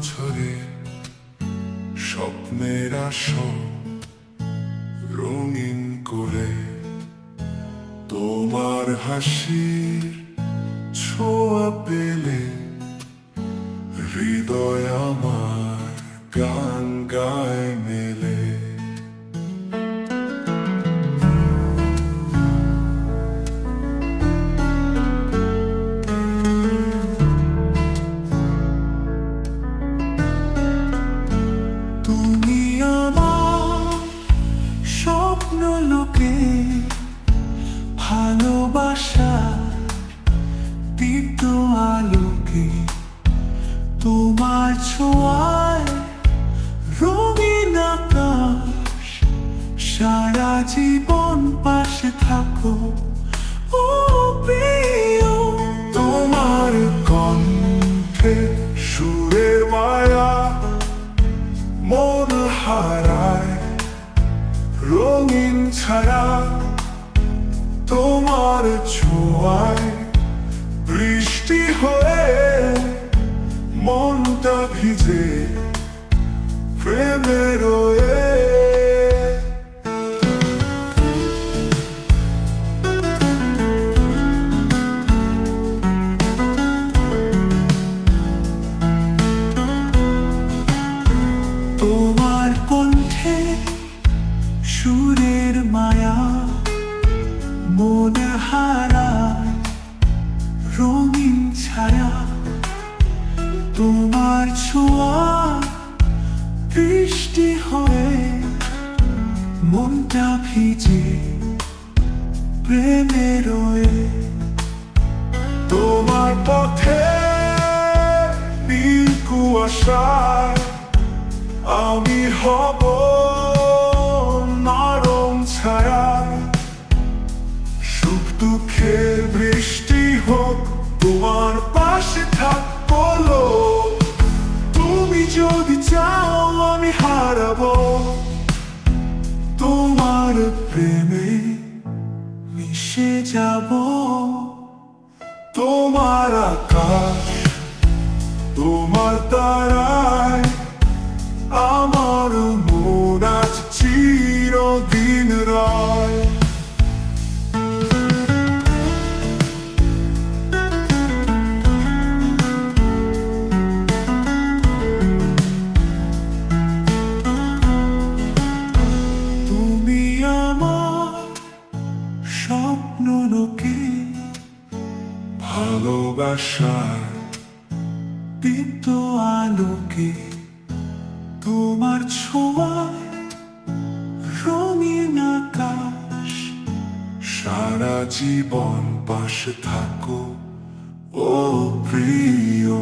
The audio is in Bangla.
বছরে স্বপ্নের আসর রঙিন করে তোমার হাসির ছোঁয়া পেলে হৃদয় আমার গান গায় মেলে। তুমি আমার স্বপ্ন লোকে ভালোবাসা দীপ্ত আলোকে তোমার ছোঁয়ায় রঙিন আকাশ সারা জীবন পাশে থাকো ও প্রিয়। তোমার কণ্ঠে সুরের মায়া মন হারায় রঙিন ছায়া তোমার ছোঁয়ায় বৃষ্টি হয়ে মনটা ভিজে প্রেমে রয়ে। তোমার কণ্ঠে সুরের মায়া মন হারায় রঙিন ছায়া তোমার ছোঁয়া বৃষ্টি হয়ে মনটা ভিজে প্রেমে রয়ে। তোমার পথে নীল কুয়াশায় আমি হব নরম ছায়া। সুখ দুঃখে বৃষ্টি হোক তোমার পাশে থাকবো। তুমি যদি চাও আমি হারাবো তোমার প্রেমে মিশে যাব। তোমার আকাশ তোমার তারায় আমার মন আজ চিরদিন রয়। তুমি আমার স্বপ্ন লোকে ভালোবাসার দীপ্ত আলোকে তোমার ছোঁয়ায় রঙিন আকাশ সারা জীবন পাশে থাকো ও প্রিয়।